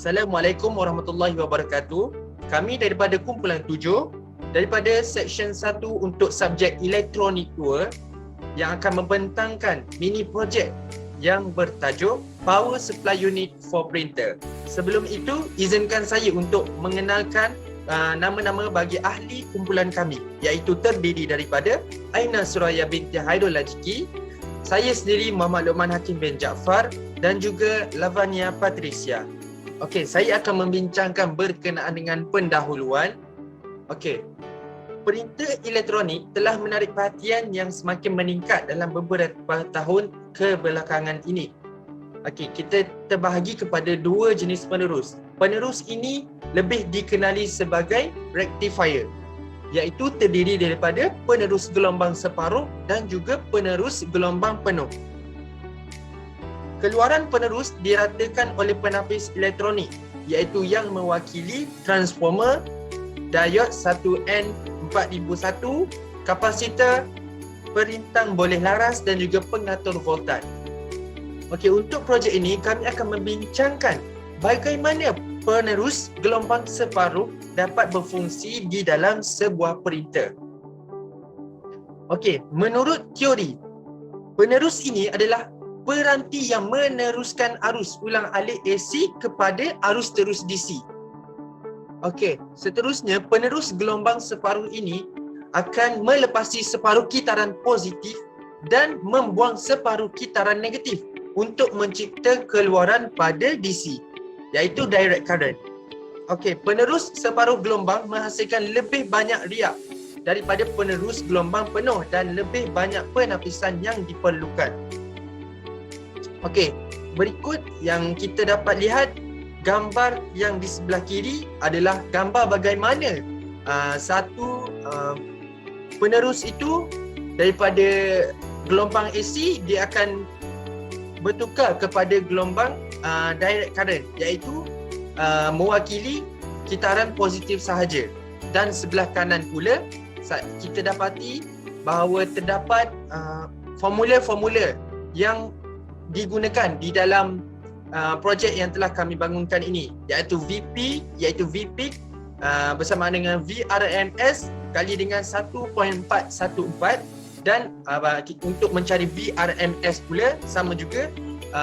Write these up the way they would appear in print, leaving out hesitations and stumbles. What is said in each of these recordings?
Assalamualaikum warahmatullahi wabarakatuh. Kami daripada kumpulan 7 daripada section 1 untuk subjek elektronik 2 yang akan membentangkan mini projek yang bertajuk Power Supply Unit for Printer. Sebelum itu, izinkan saya untuk mengenalkan nama-nama bagi ahli kumpulan kami, iaitu terdiri daripada Aina Suraya binti Hairul Ajiki, saya sendiri Muhammad Luqman Hakim bin Jaafar dan juga Lavania Patricia. Okey, saya akan membincangkan berkenaan dengan pendahuluan. Okey. Printer elektronik telah menarik perhatian yang semakin meningkat dalam beberapa tahun kebelakangan ini. Okey, kita terbahagi kepada dua jenis penerus. Penerus ini lebih dikenali sebagai rectifier, iaitu terdiri daripada penerus gelombang separuh dan juga penerus gelombang penuh. Keluaran penerus diratakan oleh penapis elektronik, iaitu yang mewakili transformer, diod 1N4001, kapasitor, perintang boleh laras dan juga pengatur voltaj. Okey, untuk projek ini kami akan membincangkan bagaimana penerus gelombang separuh dapat berfungsi di dalam sebuah printer. Okey, menurut teori, penerus ini adalah peranti yang meneruskan arus ulang-alik AC kepada arus terus DC. Okey, seterusnya penerus gelombang separuh ini akan melepasi separuh kitaran positif dan membuang separuh kitaran negatif untuk mencipta keluaran pada DC, iaitu direct current. Okey, penerus separuh gelombang menghasilkan lebih banyak riak daripada penerus gelombang penuh dan lebih banyak penapisan yang diperlukan. Okey, berikut yang kita dapat lihat, gambar yang di sebelah kiri adalah gambar bagaimana penerus itu daripada gelombang AC dia akan bertukar kepada gelombang direct current, iaitu mewakili kitaran positif sahaja. Dan sebelah kanan pula kita dapati bahawa terdapat formula-formula yang digunakan di dalam projek yang telah kami bangunkan ini, iaitu VP, iaitu VPIC bersamaan dengan VRMS kali dengan 1.414 dan untuk mencari VRMS pula sama juga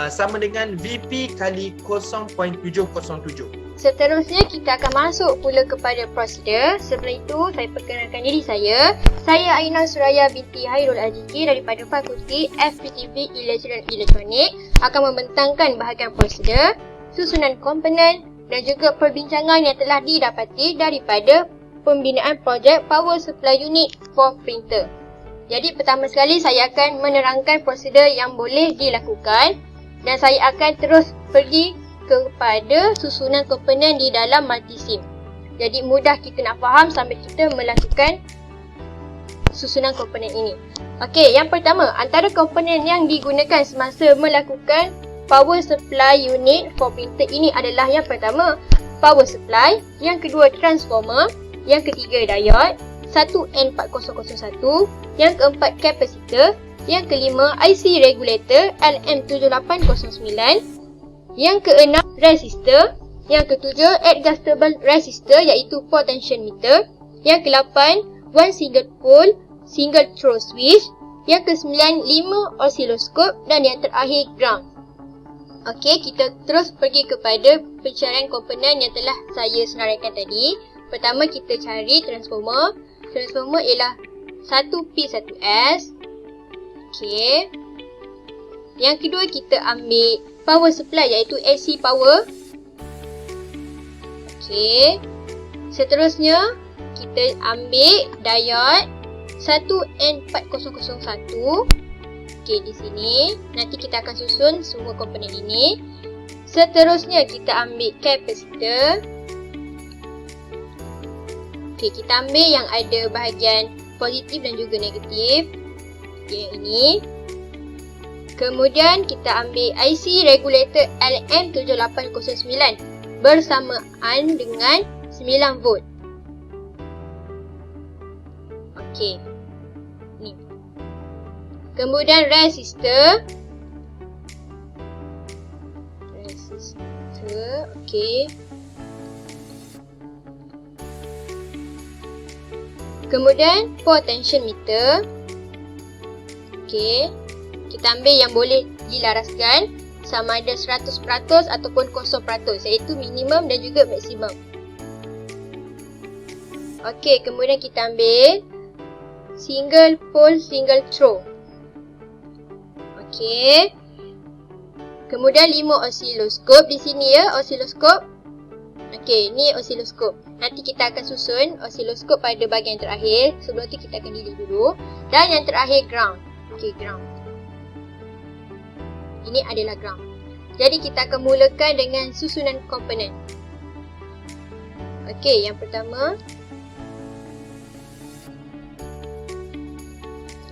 sama dengan VP kali 0.707. Seterusnya kita akan masuk pula kepada prosedur. Sebelum itu saya perkenalkan diri saya. Saya Aina Suraya binti Hairul Ajiki daripada Fakulti FPTV Elektron Elektronik akan membentangkan bahagian prosedur, susunan komponen dan juga perbincangan yang telah didapati daripada pembinaan projek Power Supply Unit for Printer. Jadi pertama sekali saya akan menerangkan prosedur yang boleh dilakukan dan saya akan terus pergi kepada susunan komponen di dalam multisim. Jadi mudah kita nak faham sambil kita melakukan susunan komponen ini. Okey, yang pertama, antara komponen yang digunakan semasa melakukan power supply unit for printer ini adalah yang pertama, power supply, yang kedua transformer, yang ketiga diode, 1N4001, yang keempat kapasitor, yang kelima IC regulator LM7809, yang keenam resistor, yang ketujuh adjustable resistor iaitu potentiometer, yang ke-8 one single pole single throw switch, yang ke-9 5 oscilloscope dan yang terakhir ground. Okey, kita terus pergi kepada pencarian komponen yang telah saya senaraikan tadi. Pertama kita cari transformer. Transformer ialah 1P1S. Okey. Yang kedua kita ambil power supply iaitu AC power. Okey. Seterusnya kita ambil diode 1N4001. Okey, di sini nanti kita akan susun semua komponen ini. Seterusnya kita ambil kapasitor. Okey, kita ambil yang ada bahagian positif dan juga negatif. Okey, yang ini. Kemudian kita ambil IC regulator LM7809 bersamaan dengan 9 volt. Okey. Ni. Kemudian resistor. Okey. Kemudian potentiometer. Okey. Kita ambil yang boleh dilaraskan sama ada 100% ataupun 0%, iaitu minimum dan juga maksimum. Okey, kemudian kita ambil single pole single throw. Okey. Kemudian 5 osiloskop di sini ya, osiloskop. Okey, ni osiloskop. Nanti kita akan susun osiloskop pada bahagian terakhir. Sebelum tu kita akan delete dulu. Dan yang terakhir ground. Okey, ground. Ini adalah ground. Jadi kita akan mulakan dengan susunan komponen. Okey, yang pertama.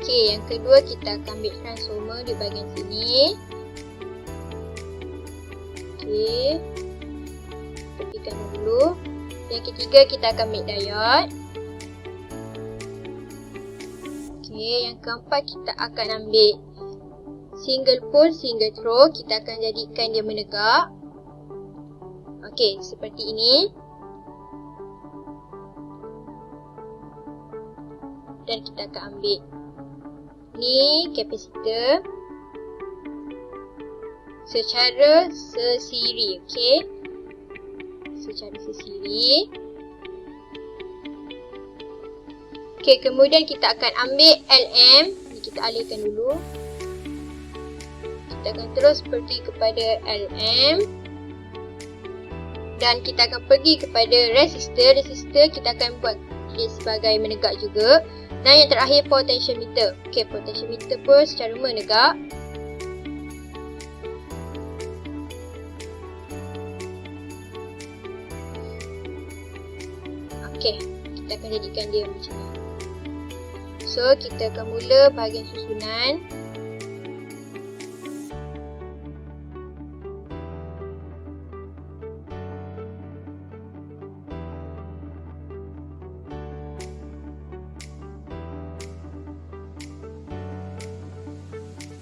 Okey, yang kedua kita akan ambil transformer di bahagian sini. Okey. Tepikan dulu. Yang ketiga kita akan ambil diode. Okey, yang keempat kita akan ambil single pole single throw. Kita akan jadikan dia menegak. Okey, seperti ini. Dan kita akan ambil ni kapasitor secara sesiri, okey. Secara sesiri. Okey, kemudian kita akan ambil LM. Ni kita alihkan dulu. Kita akan terus pergi kepada LM. Dan kita akan pergi kepada resistor. Resistor kita akan buat dia sebagai menegak juga. Dan yang terakhir potentiometer. Okey, potentiometer pun secara menegak. Okey, kita akan jadikan dia macam ni. So, kita akan mula bahagian susunan.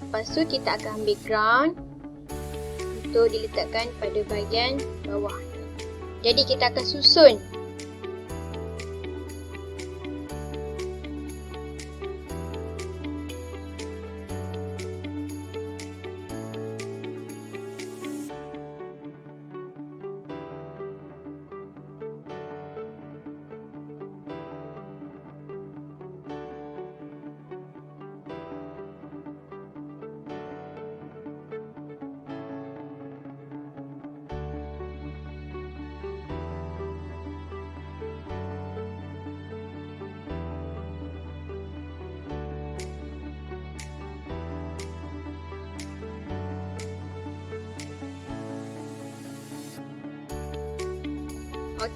Lepas tu kita akan ambil ground untuk diletakkan pada bahagian bawah. Jadi kita akan susun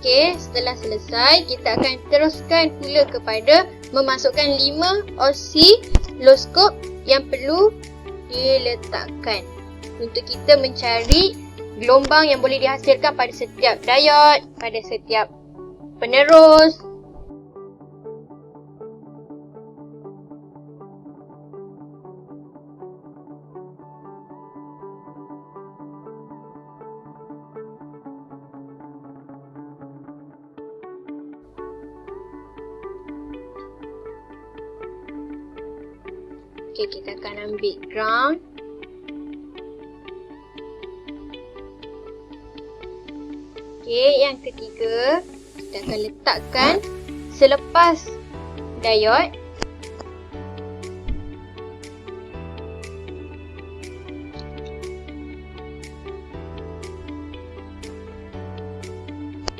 Okey, setelah selesai, kita akan teruskan pula kepada memasukkan 5 osiloskop yang perlu diletakkan untuk kita mencari gelombang yang boleh dihasilkan pada setiap diode, pada setiap penerus. Okey, kita akan ambil ground. Okey, yang ketiga, kita akan letakkan selepas diode.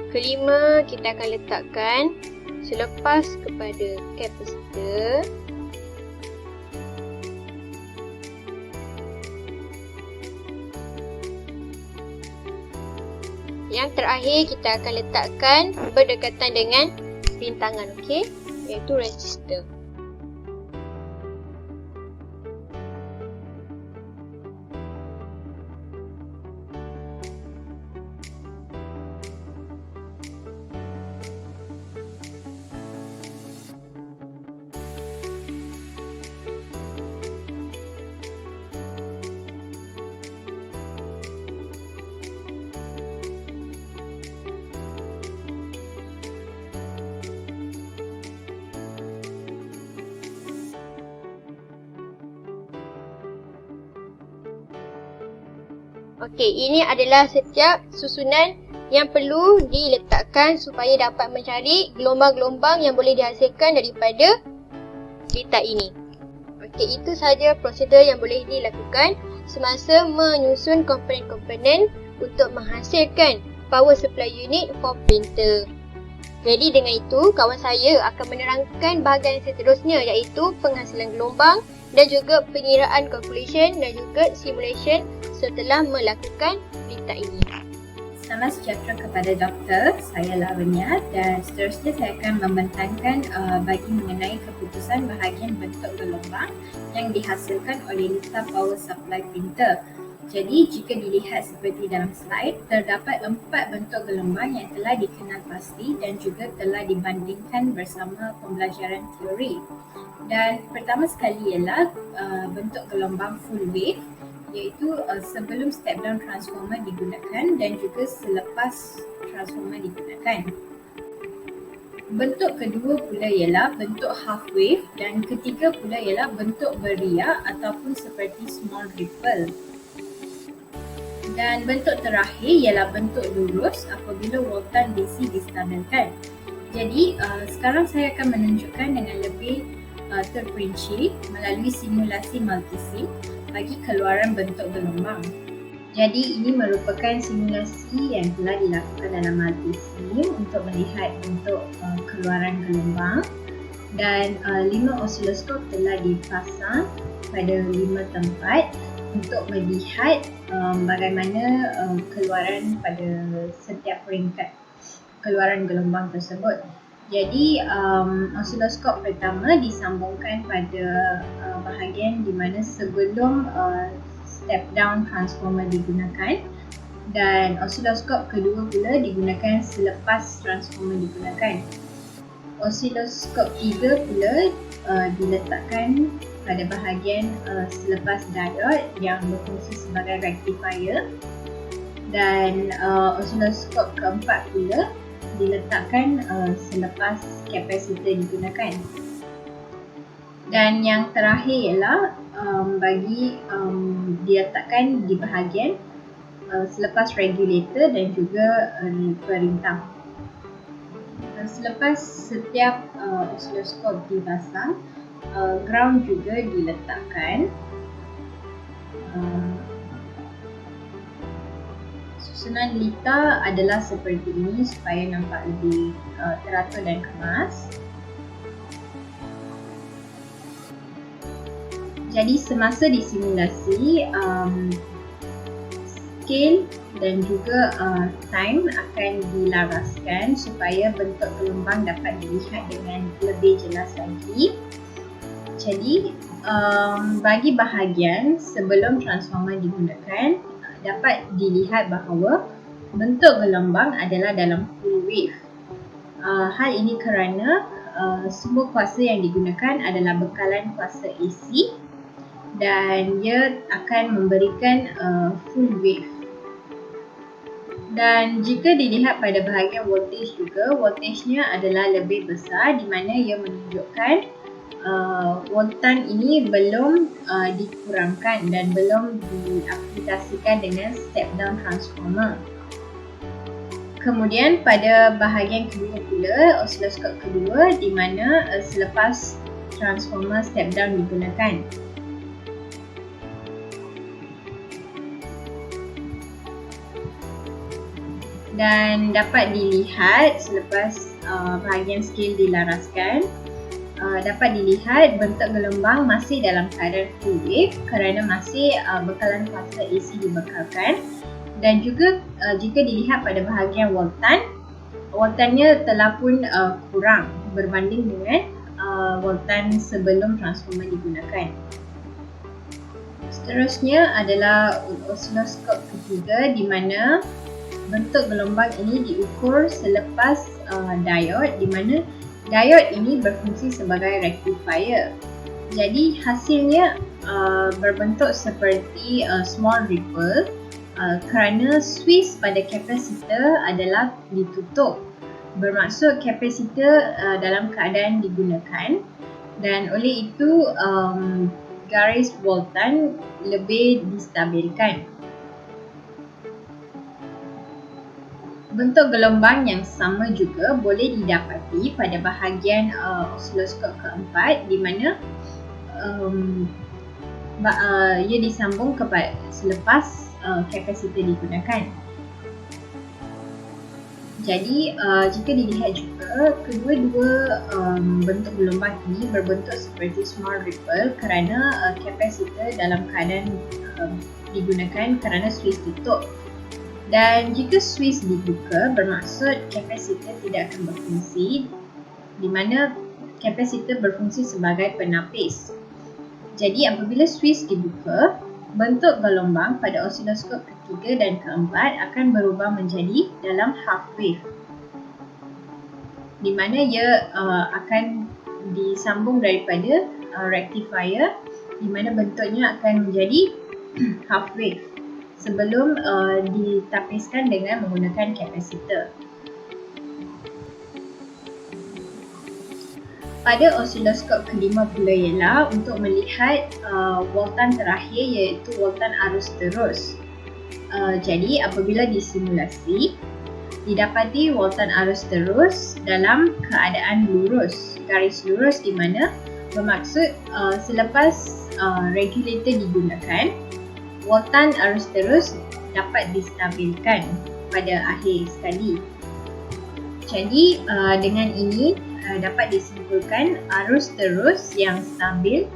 Kelima, kita akan letakkan selepas kepada kapasitor. Yang terakhir kita akan letakkan berdekatan dengan rintangan, okey, iaitu resistor. Okey, ini adalah setiap susunan yang perlu diletakkan supaya dapat mencari gelombang-gelombang yang boleh dihasilkan daripada litar ini. Okey, itu sahaja prosedur yang boleh dilakukan semasa menyusun komponen-komponen untuk menghasilkan power supply unit for printer. Jadi dengan itu, kawan saya akan menerangkan bahagian seterusnya iaitu penghasilan gelombang dan juga pengiraan calculation dan juga simulation setelah melakukan litar ini. Selamat sejahtera kepada doktor, saya Lavanya dan seterusnya saya akan membentangkan bagi mengenai keputusan bahagian bentuk gelombang yang dihasilkan oleh litar power supply printer. Jadi jika dilihat seperti dalam slide, terdapat 4 bentuk gelombang yang telah dikenal pasti dan juga telah dibandingkan bersama pembelajaran teori. Dan pertama sekali ialah bentuk gelombang full wave, iaitu sebelum step down transformer digunakan dan juga selepas transformer digunakan. Bentuk kedua pula ialah bentuk half wave dan ketiga pula ialah bentuk beriak ataupun seperti small ripple. Dan bentuk terakhir ialah bentuk lurus apabila voltan DC distabilkan. Jadi sekarang saya akan menunjukkan dengan lebih terperinci melalui simulasi multisim bagi keluaran bentuk gelombang. Jadi ini merupakan simulasi yang telah dilakukan dalam multisim untuk melihat bentuk keluaran gelombang dan 5 osiloskop telah dipasang pada 5 tempat untuk melihat bagaimana keluaran pada setiap peringkat keluaran gelombang tersebut. Jadi osiloskop pertama disambungkan pada bahagian di mana sebelum step down transformer digunakan dan osiloskop kedua pula digunakan selepas transformer digunakan. Osiloskop tiga pula diletakkan pada bahagian selepas diode yang berfungsi sebagai rectifier dan osiloskop keempat pula diletakkan selepas kapasitor digunakan. Dan yang terakhir ialah diletakkan di bahagian selepas regulator dan juga perintah. Selepas setiap osiloskop dipasang, ground juga diletakkan. Susunan litar adalah seperti ini supaya nampak lebih teratur dan kemas. Jadi semasa disimulasi, scale dan juga time akan dilaraskan supaya bentuk gelombang dapat dilihat dengan lebih jelas lagi. Jadi bagi bahagian sebelum transformer digunakan, dapat dilihat bahawa bentuk gelombang adalah dalam full wave. Hal ini kerana semua kuasa yang digunakan adalah bekalan kuasa AC dan ia akan memberikan full wave. Dan jika dilihat pada bahagian voltage juga, voltagenya adalah lebih besar di mana ia menunjukkan voltan ini belum dikurangkan dan belum diaplikasikan dengan step down transformer. Kemudian pada bahagian kedua pula, osiloskop kedua di mana selepas transformer step down digunakan. Dan dapat dilihat selepas bahagian scale dilaraskan, dapat dilihat bentuk gelombang masih dalam keadaan full wave kerana masih bekalan kuasa AC dibekalkan. Dan juga jika dilihat pada bahagian voltannya telah pun kurang berbanding dengan voltan sebelum transformer digunakan. Seterusnya adalah osiloskop ketiga di mana bentuk gelombang ini diukur selepas diode di mana diode ini berfungsi sebagai rectifier. Jadi hasilnya berbentuk seperti small ripple kerana switch pada kapasitor adalah ditutup. Bermaksud kapasitor dalam keadaan digunakan dan oleh itu garis voltan lebih distabilkan. Bentuk gelombang yang sama juga boleh didapati pada bahagian osiloskop keempat di mana ia disambung kepada selepas kapasitor digunakan. Jadi jika dilihat juga kedua-dua bentuk gelombang ini berbentuk seperti small ripple kerana kapasitor dalam keadaan digunakan kerana switch tutup. Dan jika switch dibuka bermaksud kapasitor tidak akan berfungsi, di mana kapasitor berfungsi sebagai penapis. Jadi apabila switch dibuka, bentuk gelombang pada osiloskop ketiga dan keempat akan berubah menjadi dalam half wave, di mana ia akan disambung daripada rectifier, di mana bentuknya akan menjadi half wave sebelum ditapiskan dengan menggunakan kapasitor. Pada osiloskop kelima pula ialah untuk melihat voltan terakhir iaitu voltan arus terus. Jadi apabila disimulasi, didapati voltan arus terus dalam keadaan lurus, garis lurus, di mana bermaksud selepas regulator digunakan, voltan arus terus dapat distabilkan pada akhir sekali. Jadi dengan ini dapat disimpulkan arus terus yang stabil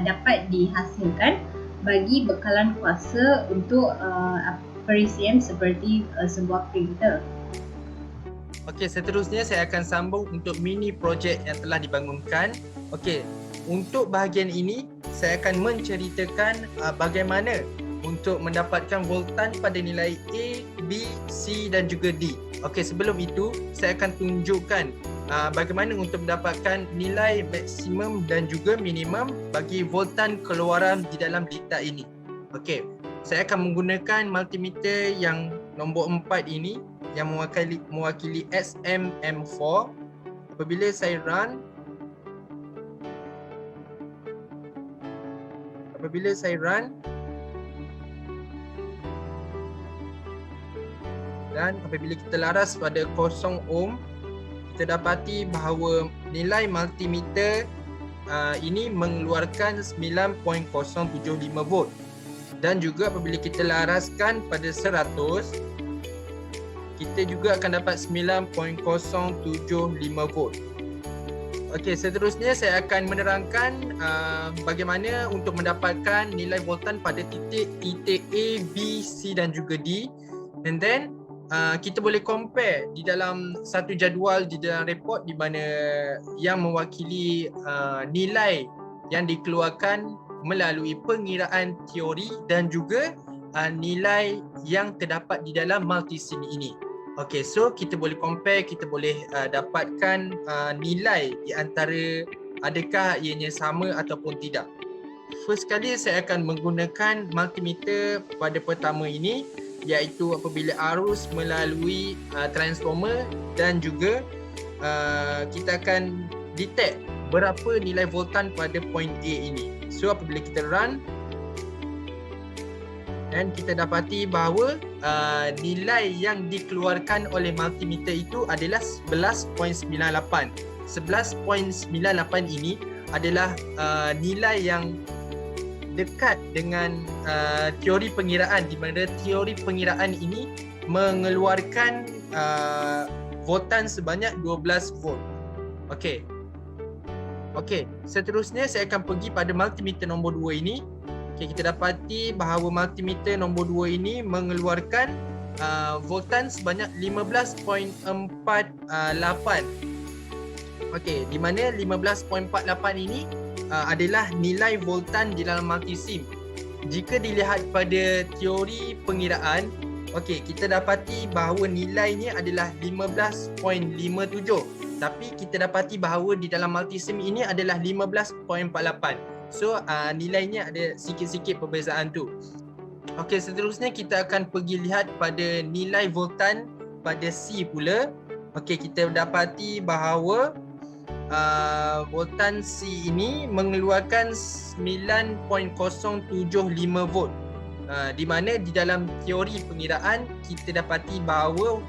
dapat dihasilkan bagi bekalan kuasa untuk perisian seperti sebuah printer. Okey, seterusnya saya akan sambung untuk mini projek yang telah dibangunkan. Okey, untuk bahagian ini saya akan menceritakan bagaimana untuk mendapatkan voltan pada nilai A, B, C dan juga D. Okey, sebelum itu saya akan tunjukkan bagaimana untuk mendapatkan nilai maksimum dan juga minimum bagi voltan keluaran di dalam data ini. Okey, saya akan menggunakan multimeter yang nombor 4 ini yang mewakili SMM4. Apabila saya run, dan apabila kita laras pada 0 ohm, kita dapati bahawa nilai multimeter ini mengeluarkan 9.075 volt. Dan juga apabila kita laraskan pada 100, kita juga akan dapat 9.075 volt. Okey, seterusnya saya akan menerangkan bagaimana untuk mendapatkan nilai voltan pada titik A, B, C dan juga D. And then kita boleh compare di dalam satu jadual di dalam report di mana yang mewakili nilai yang dikeluarkan melalui pengiraan teori dan juga nilai yang terdapat di dalam multisim ini. Okey, so kita boleh compare, kita boleh dapatkan nilai di antara adakah ianya sama ataupun tidak. First kali saya akan menggunakan multimeter pada pertama ini, iaitu apabila arus melalui transformer dan juga kita akan detect berapa nilai voltan pada point A ini. So apabila kita run dan kita dapati bahawa nilai yang dikeluarkan oleh multimeter itu adalah 11.98. 11.98 ini adalah nilai yang dekat dengan teori pengiraan, di mana teori pengiraan ini mengeluarkan voltan sebanyak 12 volt. Okey. Okey, seterusnya saya akan pergi pada multimeter nombor 2 ini. Okey, kita dapati bahawa multimeter nombor 2 ini mengeluarkan voltan sebanyak 15.48. Okey, di mana 15.48 ini adalah nilai voltan di dalam multisim. Jika dilihat pada teori pengiraan, okey, kita dapati bahawa nilainya adalah 15.57. Tapi kita dapati bahawa di dalam multisim ini adalah 15.48. So nilainya ada sikit-sikit perbezaan tu. Okey, seterusnya kita akan pergi lihat pada nilai voltan pada C pula. Okey, kita dapati bahawa voltan C ini mengeluarkan 9.075 volt. di mana di dalam teori pengiraan kita dapati bahawa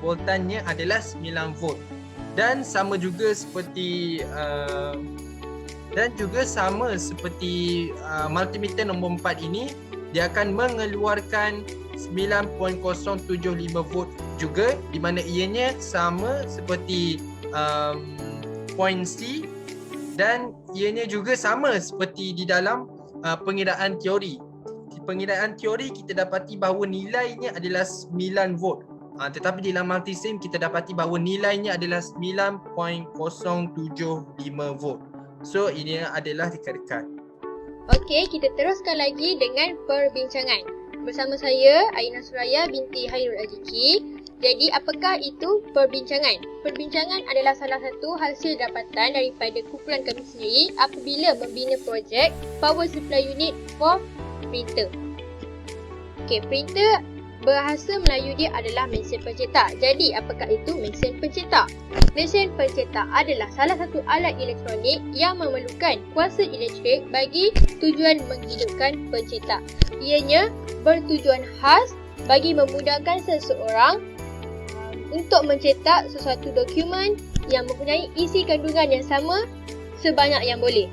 voltannya adalah 9 volt. Dan sama juga seperti multimeter nombor 4 ini, dia akan mengeluarkan 9.075 volt juga, di mana ianya sama seperti point C, dan ianya juga sama seperti di dalam pengiraan teori. Di pengiraan teori kita dapati bahawa nilainya adalah 9 volt. Tetapi di dalam multisim kita dapati bahawa nilainya adalah 9.075 volt. So ini adalah rekan-rekan. Okey, kita teruskan lagi dengan perbincangan. Bersama saya, Aina Suraya binti Hairul Aziki. Jadi, apakah itu perbincangan? Perbincangan adalah salah satu hasil dapatan daripada kumpulan kami sendiri apabila membina projek Power Supply Unit for printer. Okey, printer bahasa Melayu dia adalah mesin pencetak. Jadi, apakah itu mesin pencetak? Mesin pencetak adalah salah satu alat elektronik yang memerlukan kuasa elektrik bagi tujuan menghidupkan pencetak. Ianya bertujuan khas bagi memudahkan seseorang untuk mencetak sesuatu dokumen yang mempunyai isi kandungan yang sama sebanyak yang boleh.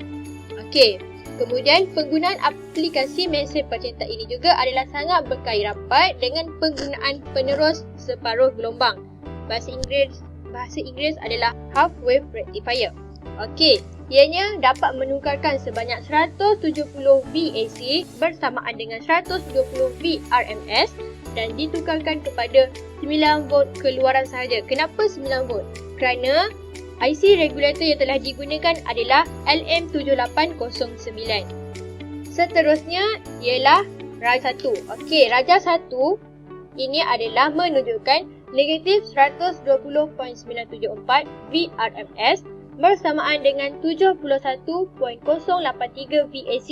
Okey. Kemudian penggunaan aplikasi mesin pencetak ini juga adalah sangat berkait rapat dengan penggunaan penerus separuh gelombang. Bahasa Inggeris adalah half wave rectifier. Okey, ianya dapat menukarkan sebanyak 170 VAC bersamaan dengan 120 VRMS dan ditukarkan kepada 9 volt keluaran sahaja. Kenapa 9 volt? Kerana IC regulator yang telah digunakan adalah LM7809. Seterusnya ialah Raja 1. Okey, Raja 1 ini adalah menunjukkan negatif 120.974 VRMS bersamaan dengan 71.083 VAC.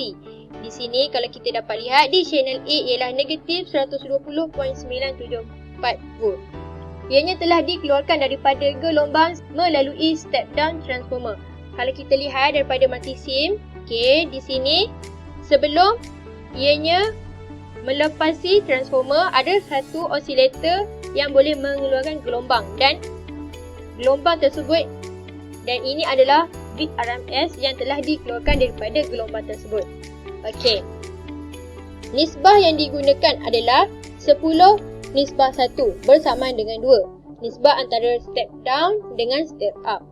Di sini kalau kita dapat lihat di channel A ialah negatif 120.974 volt. Ianya telah dikeluarkan daripada gelombang melalui step down transformer. Kalau kita lihat daripada multisim, okey, di sini sebelum ianya melepasi transformer ada satu osilator yang boleh mengeluarkan gelombang dan gelombang tersebut, dan ini adalah VRMS yang telah dikeluarkan daripada gelombang tersebut. Okey. Nisbah yang digunakan adalah 10:1 bersamaan dengan 2. Nisbah antara step down dengan step up.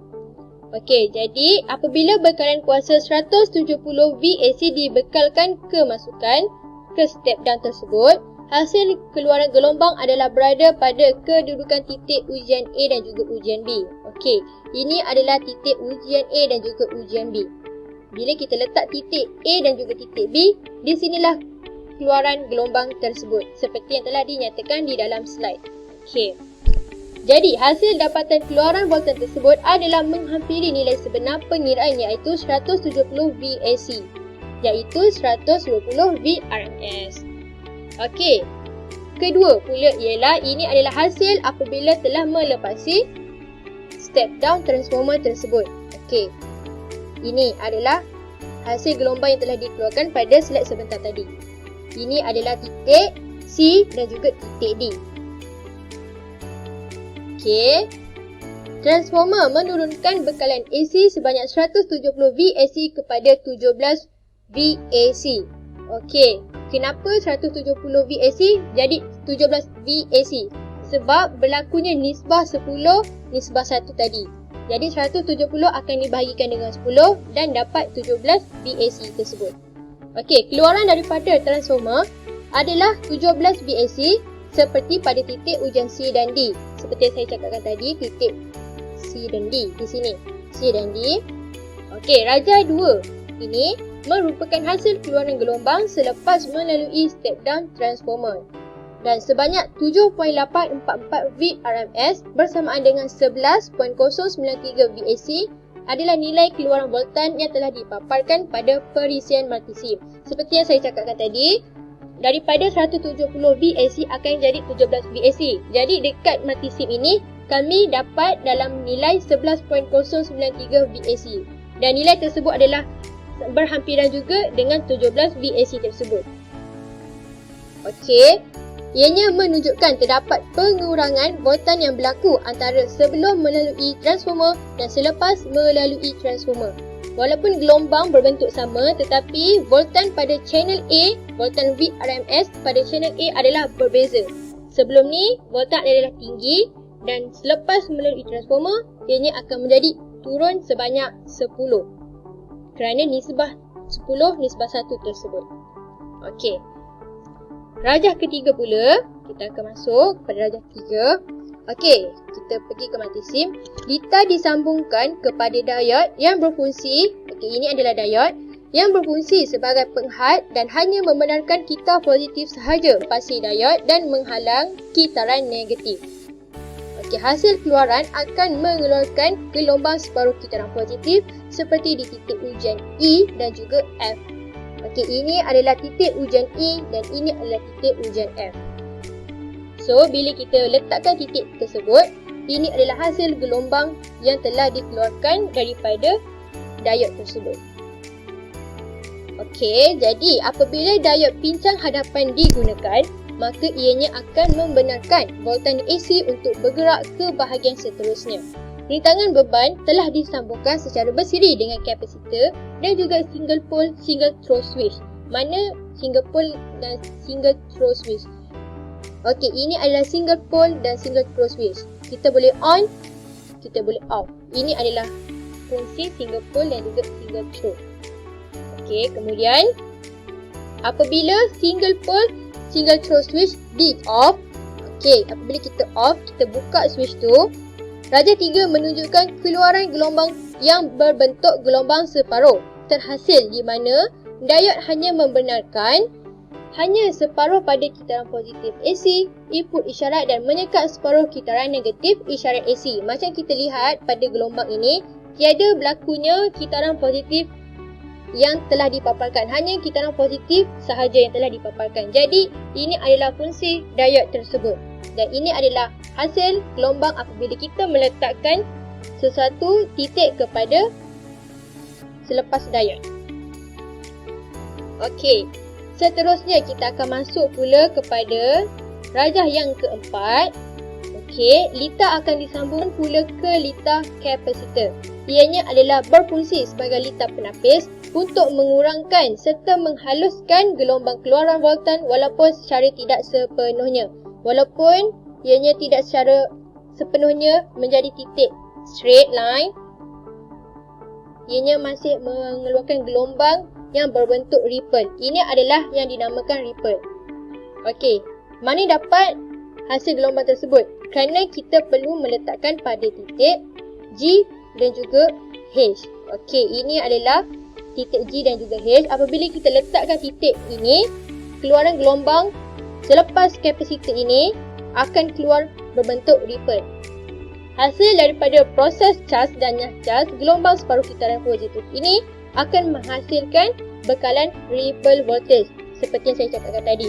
Okey, jadi apabila bekalan kuasa 170 VAC dibekalkan ke masukan ke step down tersebut, hasil keluaran gelombang adalah berada pada kedudukan titik ujian A dan juga ujian B. Okey, ini adalah titik ujian A dan juga ujian B. Bila kita letak titik A dan juga titik B, di sinilah keluaran gelombang tersebut seperti yang telah dinyatakan di dalam slide. Okey. Jadi, hasil dapatan keluaran voltan tersebut adalah menghampiri nilai sebenar pengiraan iaitu 170 VAC, iaitu 120 VRMS. Okey. Kedua pula ialah ini adalah hasil apabila telah melepasi step down transformer tersebut. Okey. Ini adalah hasil gelombang yang telah dikeluarkan pada slide sebentar tadi. Ini adalah titik C dan juga titik D. Okey. Transformer menurunkan bekalan AC sebanyak 170 VAC kepada 17 VAC. Okey. Kenapa 170 VAC jadi 17 VAC? Sebab berlakunya nisbah 10, nisbah 1 tadi. Jadi 170 akan dibahagikan dengan 10 dan dapat 17 VAC tersebut. Okey, keluaran daripada transformer adalah 17 VAC seperti pada titik ujian C dan D. Seperti saya cakapkan tadi, titik C dan D di sini. C dan D. Okey, Raja 2 ini merupakan hasil keluaran gelombang selepas melalui step down transformer. Dan sebanyak 7.844 VRMS bersamaan dengan 11.093 VAC adalah nilai keluaran voltan yang telah dipaparkan pada perisian multisim. Seperti yang saya cakapkan tadi, daripada 170 VAC akan jadi 17 VAC. Jadi dekat multisim ini, kami dapat dalam nilai 11.093 VAC. Dan nilai tersebut adalah berhampiran juga dengan 17 VAC tersebut. Okey. Ianya menunjukkan terdapat pengurangan voltan yang berlaku antara sebelum melalui transformer dan selepas melalui transformer. Walaupun gelombang berbentuk sama, tetapi voltan pada channel A, voltan VRMS pada channel A adalah berbeza. Sebelum ni, voltan adalah tinggi dan selepas melalui transformer, ianya akan menjadi turun sebanyak 10. Kerana nisbah 10, nisbah 1 tersebut. Okey. Rajah ketiga pula, kita akan masuk pada rajah ketiga. Okey, kita pergi ke multisim. Lita disambungkan kepada diod yang berfungsi, okey, ini adalah diod yang berfungsi sebagai penghad dan hanya membenarkan kitar positif sahaja pasi diod dan menghalang kitaran negatif. Okey, hasil keluaran akan mengeluarkan gelombang separuh kitaran positif seperti di titik ujian E dan juga F. Okey, ini adalah titik ujian E dan ini adalah titik ujian F. So, bila kita letakkan titik tersebut, ini adalah hasil gelombang yang telah dikeluarkan daripada diod tersebut. Okey, jadi apabila diod pincang hadapan digunakan, maka ianya akan membenarkan voltan AC untuk bergerak ke bahagian seterusnya. Rintangan beban telah disambungkan secara bersiri dengan kapasitor dan juga single pole single throw switch. Mana single pole dan single throw switch? Okey, ini adalah single pole dan single throw switch. Kita boleh on, kita boleh off. Ini adalah fungsi single pole dan juga single throw. Okey, kemudian apabila single pole single throw switch di off, okey, apabila kita off, kita buka switch tu, rajah 3 menunjukkan keluaran gelombang yang berbentuk gelombang separuh terhasil di mana diod hanya membenarkan hanya separuh pada kitaran positif AC, input isyarat dan menyekat separuh kitaran negatif isyarat AC. Macam kita lihat pada gelombang ini, tiada berlakunya kitaran positif yang telah dipaparkan. Hanya kitaran positif sahaja yang telah dipaparkan. Jadi, ini adalah fungsi diod tersebut. Dan ini adalah hasil gelombang apabila kita meletakkan sesuatu titik kepada selepas diod. Okey. Seterusnya kita akan masuk pula kepada rajah yang keempat. Okey, lita akan disambung pula ke lita kapasitor. Ianya adalah berfungsi sebagai lita penapis untuk mengurangkan serta menghaluskan gelombang keluaran voltan walaupun secara tidak sepenuhnya. Walaupun ianya tidak secara sepenuhnya menjadi titik straight line, ianya masih mengeluarkan gelombang yang berbentuk ripple. Ini adalah yang dinamakan ripple. Okey, mana dapat hasil gelombang tersebut? Kerana kita perlu meletakkan pada titik G dan juga H. Okey, ini adalah titik G dan juga H. Apabila kita letakkan titik ini, keluaran gelombang selepas kapasitor ini akan keluar berbentuk ripple. Hasil daripada proses cas dan nyah-cas gelombang separuh kitaran positif ini akan menghasilkan bekalan ripple voltage seperti yang saya cakapkan tadi.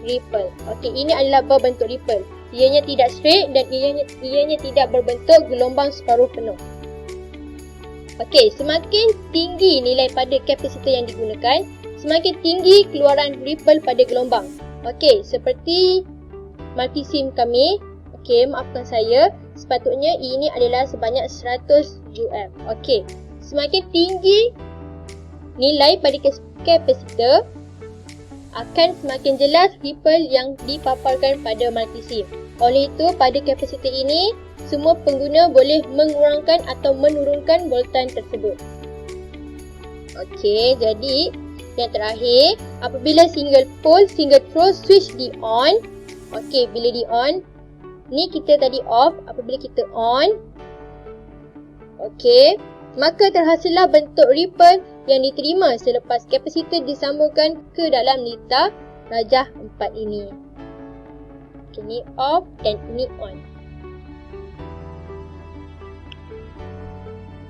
Ripple. Okey, ini adalah berbentuk ripple. Ianya tidak straight dan ianya tidak berbentuk gelombang separuh penuh. Okey, semakin tinggi nilai pada kapasitor yang digunakan, semakin tinggi keluaran ripple pada gelombang. Okey, seperti multisim kami. Okey, maafkan saya. Sepatutnya ini adalah sebanyak 100 UM. Okey, semakin tinggi nilai pada kapasitor, akan semakin jelas ripple yang dipaparkan pada multisim. Oleh itu, pada kapasitor ini, semua pengguna boleh mengurangkan atau menurunkan voltan tersebut. Okey, jadi yang terakhir, apabila single pole single throw switch di on, okey, bila di on, ni kita tadi off, apabila kita on, okey, maka terhasillah bentuk ripple yang diterima selepas kapasitor disambungkan ke dalam lita rajah 4 ini. Okay, ni off dan ini on.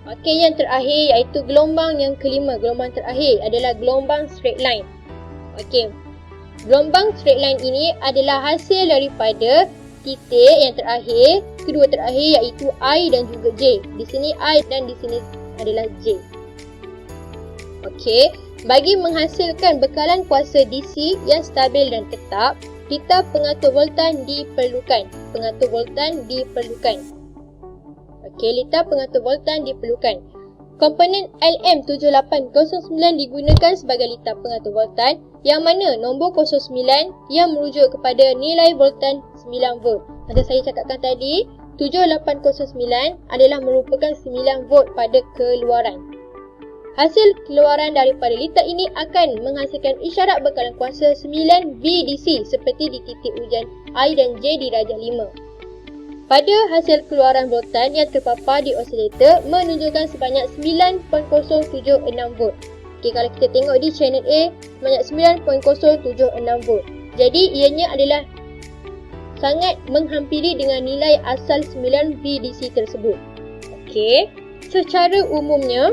Okey, yang terakhir iaitu gelombang yang kelima. Gelombang terakhir adalah gelombang straight line. Okey, gelombang straight line ini adalah hasil daripada titik yang terakhir, kedua terakhir iaitu I dan juga J. Di sini I dan di sini adalah J. Okey, Bagi menghasilkan bekalan kuasa DC yang stabil dan tetap, litar pengatur voltan diperlukan. Litar pengatur voltan diperlukan. Komponen LM7809 digunakan sebagai litar pengatur voltan yang mana nombor 09 yang merujuk kepada nilai voltan 9V. Macam saya cakapkan tadi, 7809 adalah merupakan 9V pada keluaran. Hasil keluaran daripada litar ini akan menghasilkan isyarat bekalan kuasa 9VDC seperti di titik ujian I dan J di darjah 5. Pada hasil keluaran voltan yang terpapar di osilator menunjukkan sebanyak 9.076V. Kalau kita tengok di channel A, sebanyak 9.076V. Jadi ianya adalah sangat menghampiri dengan nilai asal 9VDC tersebut. Secara umumnya,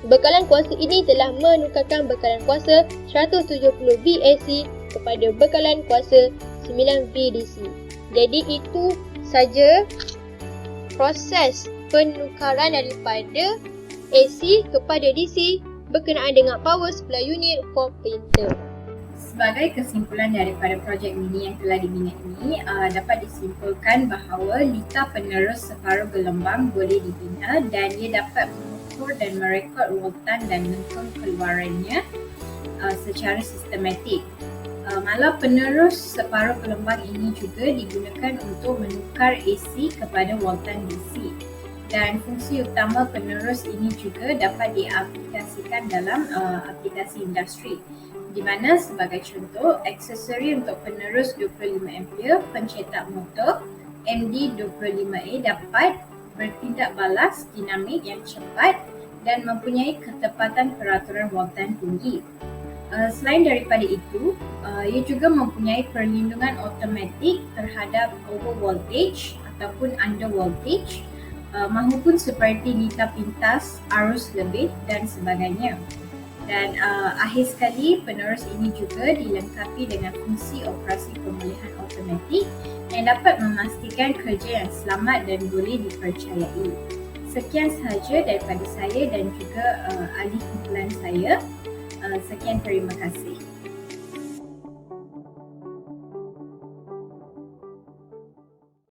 bekalan kuasa ini telah menukarkan bekalan kuasa 170VAC kepada bekalan kuasa 9VDC. Jadi itu saja proses penukaran daripada AC kepada DC berkenaan dengan power supply unit for printer. Sebagai kesimpulan daripada projek mini yang telah dibina ini, dapat disimpulkan bahawa litar penerus separuh gelembang boleh dibina dan ia dapat mengukur dan merekod voltan dan lengkung keluarannya secara sistematik. Malah penerus separuh gelembang ini juga digunakan untuk menukar AC kepada voltan DC. Dan fungsi utama penerus ini juga dapat diaplikasikan dalam aplikasi industri, di mana sebagai contoh, aksesori untuk penerus 25A pencetak motor MD25A dapat bertindak balas dinamik yang cepat dan mempunyai ketepatan peraturan voltan tinggi. Selain daripada itu, ia juga mempunyai perlindungan automatik terhadap over voltage ataupun under voltage, mahupun seperti litar pintas, arus lebih dan sebagainya. Dan akhir sekali, penerus ini juga dilengkapi dengan fungsi operasi pemulihan automatik yang dapat memastikan kerja yang selamat dan boleh dipercayai. Sekian sahaja daripada saya dan juga ahli kumpulan saya. Sekian, terima kasih.